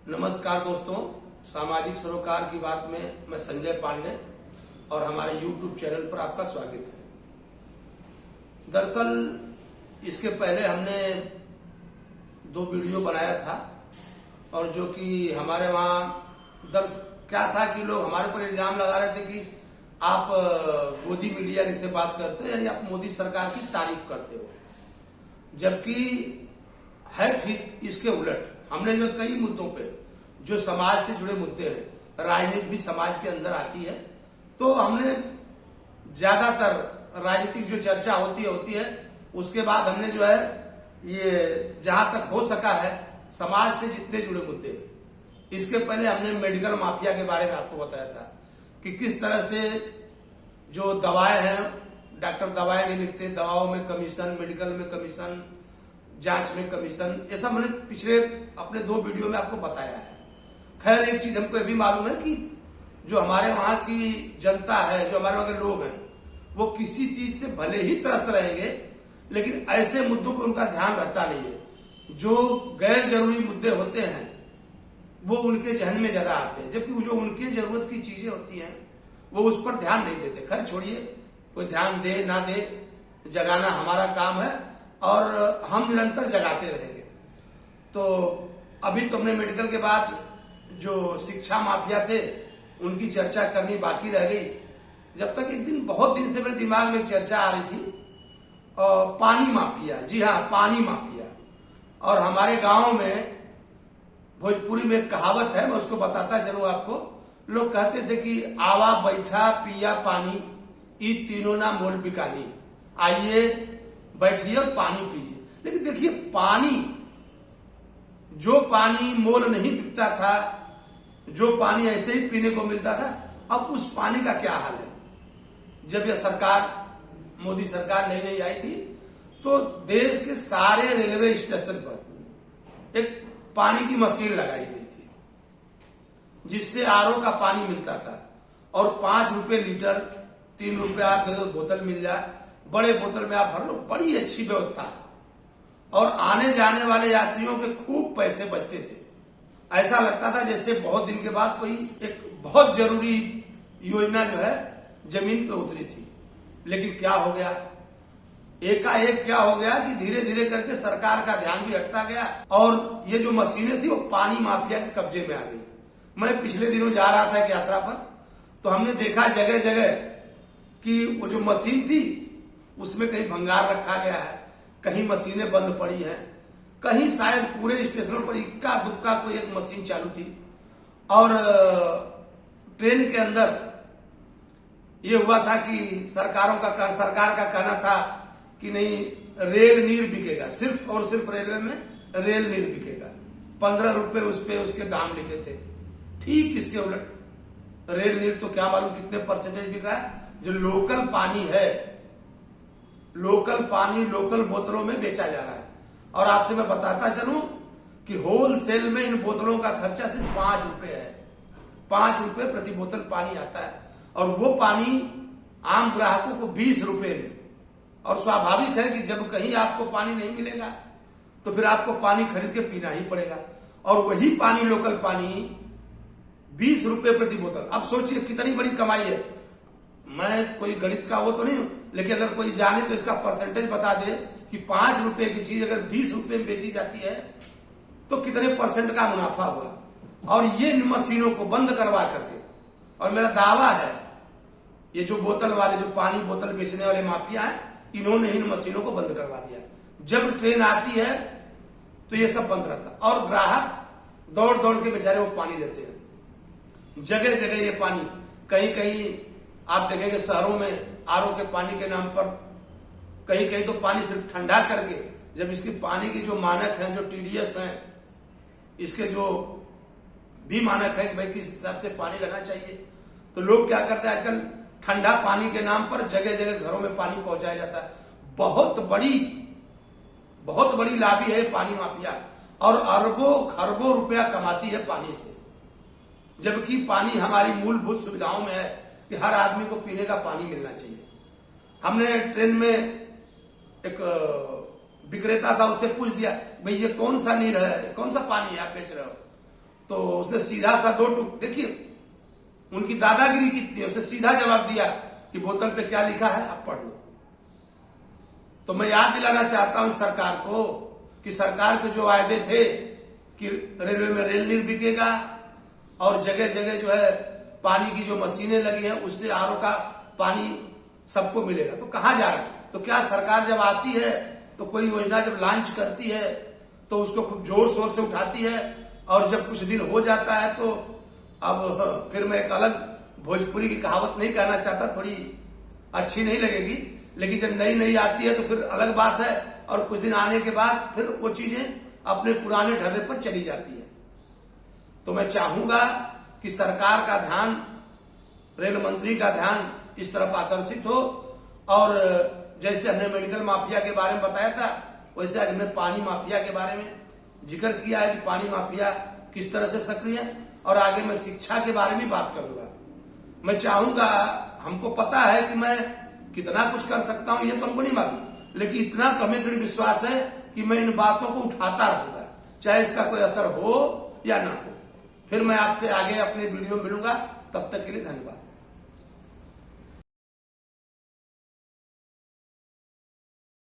नमस्कार दोस्तों, सामाजिक सरोकार की बात में मैं संजय पांडे और हमारे YouTube चैनल पर आपका स्वागत है। दरअसल इसके पहले हमने 2 वीडियो बनाया था और जो कि हमारे वहाँ क्या था कि लोग हमारे पर इल्जाम लगा रहे थे कि आप मोदी मीडिया जिससे बात करते हो यानी आप मोदी सरकार की तारीफ करते हो, जबकि है ठीक इसके उलट। हमने जो कई मुद्दों पे जो समाज से जुड़े मुद्दे हैं, राजनीति भी समाज के अंदर आती है, तो हमने ज्यादातर राजनीतिक जो चर्चा होती है उसके बाद हमने जो है ये जहां तक हो सका है समाज से जितने जुड़े मुद्दे हैं। इसके पहले हमने मेडिकल माफिया के बारे में आपको बताया था कि किस तरह से जो दवाएं हैं, डॉक्टर दवाएं नहीं लिखते, दवाओं में कमीशन, मेडिकल में कमीशन, जांच में कमीशन, ऐसा मैंने पिछले अपने 2 वीडियो में आपको बताया है। खैर एक चीज हमको ये भी मालूम है कि जो हमारे वहां की जनता है, जो हमारे वहां के लोग हैं, वो किसी चीज से भले ही त्रस्त रहेंगे लेकिन ऐसे मुद्दों पर उनका ध्यान रहता नहीं है। जो गैर जरूरी मुद्दे होते हैं वो उनके जहन में ज्यादा आते हैं, जबकि जो उनकी जरूरत की चीजें होती हैं वो उस पर ध्यान नहीं देते। खैर छोड़िए, कोई ध्यान दे ना दे, जगाना हमारा काम है और हम निरंतर जगाते रहेंगे। तो अभी तो हमने मेडिकल के बाद जो शिक्षा माफिया थे उनकी चर्चा करनी बाकी रह गई, जब तक एक दिन बहुत दिन से मेरे दिमाग में एक चर्चा आ रही थी पानी माफिया। जी हाँ, पानी माफिया। और हमारे गांव में भोजपुरी में एक कहावत है, मैं उसको बताता जरूर आपको। लोग कहते थे कि आवा बैठा पिया पानी, ई तीनों ना मोल बिकानी। आइए बैठिए और पानी पीजिए। लेकिन देखिए, पानी, जो पानी मोल नहीं बिकता था, जो पानी ऐसे ही पीने को मिलता था, अब उस पानी का क्या हाल है। जब यह सरकार, मोदी सरकार नई आई थी, तो देश के सारे रेलवे स्टेशन पर एक पानी की मशीन लगाई गई थी जिससे आरओ का पानी मिलता था और 5 रुपए लीटर, 3 रुपए आप दे दो बोतल मिल जाए, बड़े बोतल में आप भर लो। बड़ी अच्छी व्यवस्था और आने जाने वाले यात्रियों के खूब पैसे बचते थे। ऐसा लगता था जैसे बहुत दिन के बाद कोई एक बहुत जरूरी योजना जो है जमीन पे उतरी थी। लेकिन क्या हो गया, एकाएक क्या हो गया कि धीरे धीरे करके सरकार का ध्यान भी हटता गया और ये जो मशीनें थी वो पानी माफिया के कब्जे में आ गई। मैं पिछले दिनों जा रहा था एक यात्रा पर, तो हमने देखा जगह जगह कि वो जो मशीन थी उसमें कहीं भंगार रखा गया है, कहीं मशीनें बंद पड़ी हैं, कहीं शायद पूरे स्टेशनों पर इक्का दुक्का कोई एक मशीन चालू थी। और ट्रेन के अंदर ये हुआ था कि सरकार का कहना था कि नहीं, रेल नीर बिकेगा, सिर्फ और सिर्फ रेलवे में रेल नीर बिकेगा। 15 रुपए उस पे उसके दाम लिखे थे। ठीक इसके उलट रेल नीर तो क्या मालूम कितने परसेंटेज बिक रहा है। जो लोकल पानी है, लोकल पानी लोकल बोतलों में बेचा जा रहा है। और आपसे मैं बताता चलूं कि होलसेल में इन बोतलों का खर्चा सिर्फ 5 रुपए है। 5 रुपए प्रति बोतल पानी आता है और वो पानी आम ग्राहकों को 20 रुपए में। और स्वाभाविक है कि जब कहीं आपको पानी नहीं मिलेगा तो फिर आपको पानी खरीद के पीना ही पड़ेगा। और वही पानी, लोकल पानी 20 रुपए प्रति बोतल। अब सोचिए कितनी बड़ी कमाई है। मैं कोई गणित का वो तो नहीं हूं, लेकिन अगर कोई जाने तो इसका परसेंटेज बता दे कि 5 रुपए की चीज अगर 20 रुपए में बेची जाती है तो कितने परसेंट का मुनाफा हुआ। और ये इन मशीनों को बंद करवा करके, और मेरा दावा है ये जो बोतल वाले, जो पानी बोतल बेचने वाले माफिया है, इन्होंने इन मशीनों को बंद करवा दिया। जब ट्रेन आती है तो ये सब बंद रहता और ग्राहक दौड़ दौड़ के बेचारे वो पानी लेते हैं। जगह जगह ये पानी, कहीं कहीं आप देखेंगे शहरों में आरओ के पानी के नाम पर कहीं कहीं तो पानी सिर्फ ठंडा करके, जब इसकी पानी की जो मानक है, जो टीडीएस है, इसके जो भी मानक है कि भाई किस हिसाब से पानी रहना चाहिए, तो लोग क्या करते हैं आजकल, ठंडा पानी के नाम पर जगह जगह घरों में पानी पहुंचाया जाता है। बहुत बड़ी लाभी है पानी माफिया और अरबों खरबों रुपया कमाती है पानी से। जबकि पानी हमारी मूलभूत सुविधाओं में है कि हर आदमी को पीने का पानी मिलना चाहिए। हमने ट्रेन में एक विक्रेता था, उससे पूछ दिया, भाई ये कौन सा नीर है, कौन सा पानी आप बेच रहे हो। तो उसने सीधा सा दो टुक, देखिए उनकी दादागिरी कितनी है, उसने सीधा जवाब दिया कि बोतल पे क्या लिखा है आप पढ़ लो। तो मैं याद दिलाना चाहता हूं सरकार को कि सरकार के जो वायदे थे कि रेलवे में रेल नहीं बिकेगा और जगह जगह जो है पानी की जो मशीनें लगी हैं उससे आरओ का पानी सबको मिलेगा, तो कहां जा रहा है? तो क्या सरकार जब आती है तो कोई योजना जब लॉन्च करती है तो उसको खूब जोर शोर से उठाती है, और जब कुछ दिन हो जाता है तो अब फिर मैं एक अलग भोजपुरी की कहावत नहीं कहना चाहता, थोड़ी अच्छी नहीं लगेगी, लेकिन जब नई नई आती है तो फिर अलग बात है, और कुछ दिन आने के बाद फिर वो चीजें अपने पुराने ढर्रे पर चली जाती है। तो मैं चाहूंगा कि सरकार का ध्यान, रेल मंत्री का ध्यान इस तरफ आकर्षित हो, और जैसे हमने मेडिकल माफिया के बारे में बताया था वैसे आज हमने पानी माफिया के बारे में जिक्र किया है कि पानी माफिया किस तरह से सक्रिय है, और आगे मैं शिक्षा के बारे में बात करूंगा। मैं चाहूंगा, हमको पता है कि मैं कितना कुछ कर सकता हूं ये तो हमको नहीं मालूम, लेकिन इतना तो हमें दृढ़ विश्वास है कि मैं इन बातों को उठाता रहूंगा, चाहे इसका कोई असर हो या ना हो। फिर मैं आपसे आगे अपने वीडियो में मिलूंगा, तब तक के लिए धन्यवाद।